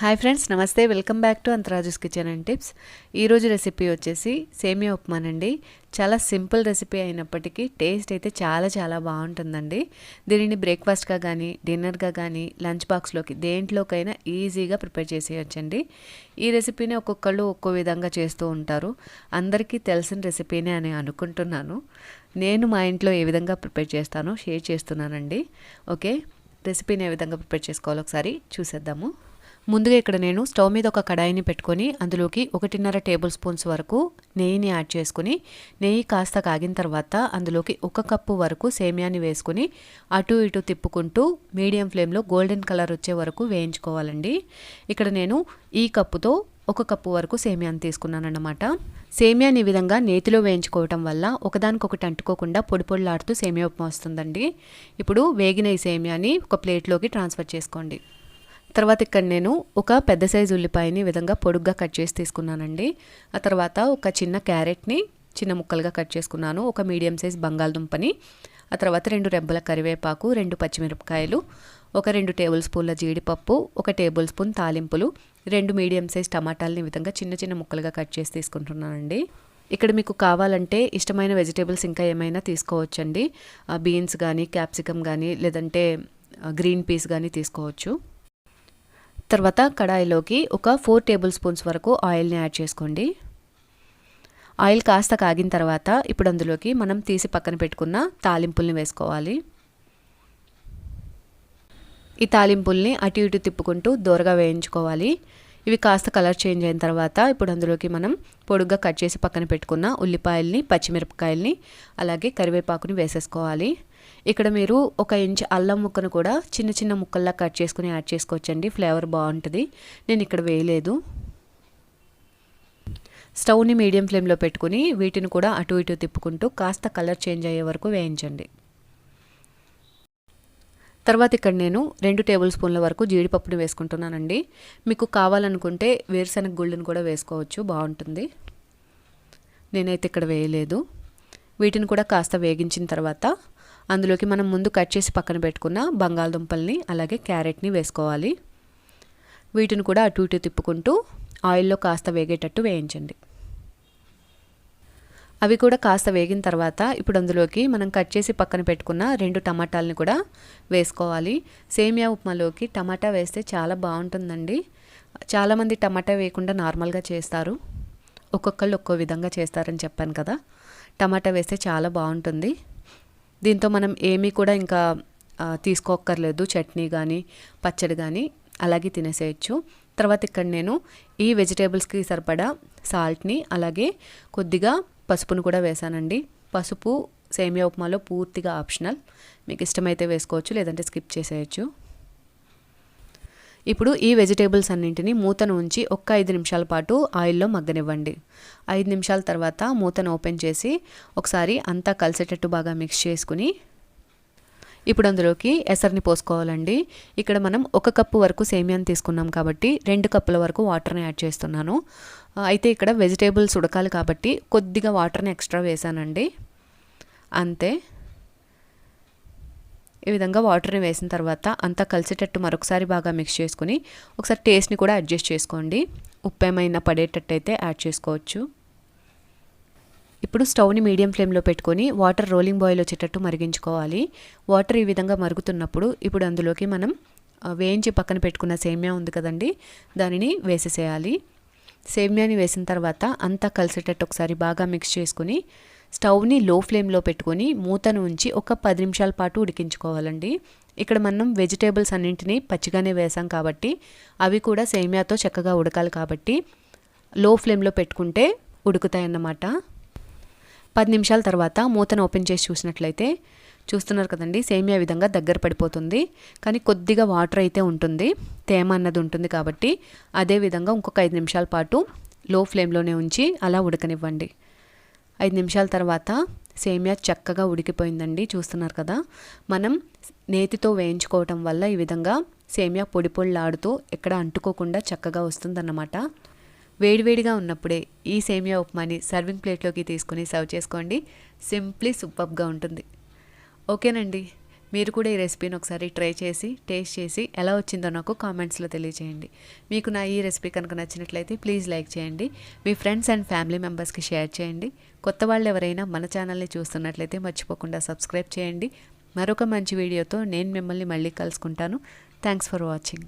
Hi friends, నమస్తే. Welcome back to అంతరాజుస్ kitchen and tips. ఈరోజు recipe వచ్చేసి సేమియా ఉప్మానండి. చాలా సింపుల్ రెసిపీ అయినప్పటికీ టేస్ట్ అయితే చాలా బాగుంటుందండి. దీనిని బ్రేక్ఫాస్ట్గా కానీ, డిన్నర్గా కానీ, లంచ్ బాక్స్లోకి దేంట్లోకైనా ఈజీగా ప్రిపేర్ చేసేయచ్చండి. ఈ రెసిపీని ఒక్కొక్కళ్ళు ఒక్కో విధంగా చేస్తూ ఉంటారు. అందరికీ తెలిసిన రెసిపీనే అని అనుకుంటున్నాను. నేను మా ఇంట్లో ఏ విధంగా ప్రిపేర్ చేస్తానో షేర్ చేస్తున్నానండి. ఓకే, రెసిపీని ఏ విధంగా ప్రిపేర్ చేసుకోవాలో ఒకసారి చూసేద్దాము. ముందుగా ఇక్కడ నేను స్టవ్ మీద ఒక కడాయిని పెట్టుకొని అందులోకి 1.5 టేబుల్ స్పూన్స్ వరకు నెయ్యిని యాడ్ చేసుకుని, నెయ్యి కాస్త కాగిన తర్వాత అందులోకి 1 కప్పు వరకు సేమియాని వేసుకుని అటు ఇటు తిప్పుకుంటూ మీడియం ఫ్లేమ్లో గోల్డెన్ కలర్ వచ్చే వరకు వేయించుకోవాలండి. ఇక్కడ నేను ఈ కప్పుతో 1 కప్పు వరకు సేమియాని తీసుకున్నానన్నమాట. సేమియాని ఈ విధంగా నేతిలో వేయించుకోవటం వల్ల ఒకదానికొకటి అంటుకోకుండా పొడి పొడిలాడుతూ సేమియా ఉప్మా వస్తుందండి. ఇప్పుడు వేగిన ఈ సేమియాని ఒక ప్లేట్లోకి ట్రాన్స్ఫర్ చేసుకోండి. తర్వాత ఇక్కడ నేను ఒక పెద్ద సైజు ఉల్లిపాయని విధంగా పొడుగ్గా కట్ చేసి తీసుకున్నానండి. ఆ తర్వాత ఒక చిన్న క్యారెట్ని చిన్న ముక్కలుగా కట్ చేసుకున్నాను. ఒక మీడియం సైజ్ బంగాళదుంపని, ఆ తర్వాత 2 రెబ్బల కరివేపాకు, 2 పచ్చిమిరపకాయలు, ఒక 2 టేబుల్ స్పూన్ల జీడిపప్పు, 1 టేబుల్ స్పూన్ తాలింపులు, 2 మీడియం సైజ్ టమాటాలని విధంగా చిన్న ముక్కలుగా కట్ చేసి తీసుకుంటున్నానండి. ఇక్కడ మీకు కావాలంటే ఇష్టమైన వెజిటేబుల్స్ ఇంకా ఏమైనా తీసుకోవచ్చండి. బీన్స్ కానీ, క్యాప్సికమ్ కానీ, లేదంటే గ్రీన్ పీస్ కానీ తీసుకోవచ్చు. తర్వాత కడాయిలోకి ఒక 4 టేబుల్ స్పూన్స్ వరకు ఆయిల్ని యాడ్ చేసుకోండి. ఆయిల్ కాస్త కాగిన తర్వాత ఇప్పుడు అందులోకి మనం తీసి పక్కన పెట్టుకున్న తాలింపుల్ని వేసుకోవాలి. ఈ తాలింపుల్ని అటు ఇటు తిప్పుకుంటూ దోరగా వేయించుకోవాలి. ఇవి కాస్త కలర్ చేంజ్ అయిన తర్వాత ఇప్పుడు అందులోకి మనం పొడుగ్గా కట్ చేసి పక్కన పెట్టుకున్న ఉల్లిపాయల్ని, పచ్చిమిరపకాయల్ని, అలాగే కరివేపాకుని వేసేసుకోవాలి. ఇక్కడ మీరు 1 ఇంచ్ అల్లం ముక్కను కూడా చిన్న ముక్కల్లా కట్ చేసుకుని యాడ్ చేసుకోవచ్చండి. ఫ్లేవర్ బాగుంటుంది. నేను ఇక్కడ వేయలేదు. స్టవ్ని మీడియం ఫ్లేమ్లో పెట్టుకుని వీటిని కూడా అటు ఇటు తిప్పుకుంటూ కాస్త కలర్ చేంజ్ అయ్యే వరకు వేయించండి. తర్వాత ఇక్కడ నేను 2 టేబుల్ స్పూన్ల వరకు జీడిపప్పుని వేసుకుంటున్నానండి. మీకు కావాలనుకుంటే వేరుశనగ గుళ్ళను కూడా వేసుకోవచ్చు, బాగుంటుంది. నేనైతే ఇక్కడ వేయలేదు. వీటిని కూడా కాస్త వేగించిన తర్వాత అందులోకి మనం ముందు కట్ చేసి పక్కన పెట్టుకున్న బంగాళదుంపల్ని అలాగే క్యారెట్ని వేసుకోవాలి. వీటిని కూడా అటు ఇటు తిప్పుకుంటూ ఆయిల్లో కాస్త వేగేటట్టు వేయించండి. అవి కూడా కాస్త వేగిన తర్వాత ఇప్పుడు అందులోకి మనం కట్ చేసి పక్కన పెట్టుకున్న 2 టమాటాలని కూడా వేసుకోవాలి. సేమియా ఉప్మాలోకి టమాటా వేస్తే చాలా బాగుంటుందండి. చాలామంది టమాటా వేయకుండా నార్మల్గా చేస్తారు. ఒక్కొక్కళ్ళు ఒక్కో విధంగా చేస్తారని చెప్పాను కదా. టమాటా వేస్తే చాలా బాగుంటుంది. దీంతో మనం ఏమీ కూడా ఇంకా తీసుకోక్కర్లేదు. చట్నీ కానీ, పచ్చడి కానీ అలాగే తినేసేయచ్చు. తర్వాత ఇక్కడ నేను ఈ వెజిటేబుల్స్కి సరిపడా సాల్ట్ని అలాగే కొద్దిగా పసుపును కూడా వేసానండి. పసుపు సేమియా ఉప్మాలో పూర్తిగా ఆప్షనల్. మీకు ఇష్టమైతే వేసుకోవచ్చు, లేదంటే స్కిప్ చేసేయచ్చు. ఇప్పుడు ఈ వెజిటేబుల్స్ అన్నింటినీ మూతను ఉంచి 5 నిమిషాల పాటు ఆయిల్లో మగ్గనివ్వండి. 5 నిమిషాల తర్వాత మూతను ఓపెన్ చేసి ఒకసారి అంతా కలిసేటట్టు బాగా మిక్స్ చేసుకుని ఇప్పుడు అందులోకి ఎసరుని పోసుకోవాలండి. ఇక్కడ మనం 1 కప్పు వరకు సేమియాని తీసుకున్నాం కాబట్టి 2 కప్పుల వరకు వాటర్ని యాడ్ చేస్తున్నాను. అయితే ఇక్కడ వెజిటేబుల్స్ ఉడకాలి కాబట్టి కొద్దిగా వాటర్ని ఎక్స్ట్రా వేసానండి. అంతే. ఈ విధంగా వాటర్ని వేసిన తర్వాత అంతా కలిసేటట్టు మరొకసారి బాగా మిక్స్ చేసుకుని ఒకసారి టేస్ట్ని కూడా అడ్జస్ట్ చేసుకోండి. ఉప్పు ఏమైనా పడేటట్టు అయితే యాడ్ చేసుకోవచ్చు. ఇప్పుడు స్టవ్ని మీడియం ఫ్లేమ్లో పెట్టుకొని వాటర్ రోలింగ్ బాయిల్ వచ్చేటట్టు మరిగించుకోవాలి. వాటర్ ఈ విధంగా మరుగుతున్నప్పుడు ఇప్పుడు అందులోకి మనం వేయించి పక్కన పెట్టుకున్న సేమియా ఉంది కదండి, దానిని వేసేసేయాలి. సేమియాని వేసిన తర్వాత అంతా కలిసేటట్టు ఒకసారి బాగా మిక్స్ చేసుకుని స్టవ్ని లో ఫ్లేమ్లో పెట్టుకొని మూతను ఉంచి ఒక 10 నిమిషాల పాటు ఉడికించుకోవాలండి. ఇక్కడ మనం వెజిటేబుల్స్ అన్నింటినీ పచ్చిగానే వేసాం కాబట్టి అవి కూడా సేమియాతో చక్కగా ఉడకాలి కాబట్టి లో ఫ్లేమ్లో పెట్టుకుంటే ఉడుకుతాయన్నమాట. 10 నిమిషాల తర్వాత మూతను ఓపెన్ చేసి చూసినట్లయితే చూస్తున్నారు కదండి, సేమియా విధంగా దగ్గర పడిపోతుంది. కానీ కొద్దిగా వాటర్ అయితే ఉంటుంది, తేమ అన్నది ఉంటుంది కాబట్టి అదే విధంగా ఇంకొక 5 నిమిషాల పాటు లో ఫ్లేమ్లోనే ఉంచి అలా ఉడకనివ్వండి. 5 నిమిషాల తర్వాత సేమియా చక్కగా ఉడికిపోయిందండి. చూస్తున్నారు కదా, మనం నేతితో వేయించుకోవటం వల్ల ఈ విధంగా సేమియా పొడి పొడిలాడుతూ ఎక్కడ అంటుకోకుండా చక్కగా వస్తుందన్నమాట. వేడివేడిగా ఉన్నప్పుడే ఈ సేమియా ఉప్మాని సర్వింగ్ ప్లేట్లోకి తీసుకుని సర్వ్ చేసుకోండి. సింప్లీ సూపర్గా ఉంటుంది. ఓకేనండి, మీరు కూడా ఈ రెసిపీని ఒకసారి ట్రై చేసి టేస్ట్ చేసి ఎలా వచ్చిందో నాకు కామెంట్స్లో తెలియజేయండి. మీకు నా ఈ రెసిపీ కనుక నచ్చినట్లయితే ప్లీజ్ లైక్ చేయండి. మీ ఫ్రెండ్స్ అండ్ ఫ్యామిలీ మెంబర్స్కి షేర్ చేయండి. కొత్త వాళ్ళు ఎవరైనా మన ఛానల్ని చూస్తున్నట్లయితే మర్చిపోకుండా సబ్స్క్రైబ్ చేయండి. మరొక మంచి వీడియోతో నేను మిమ్మల్ని మళ్ళీ కలుసుకుంటాను. Thanks for watching.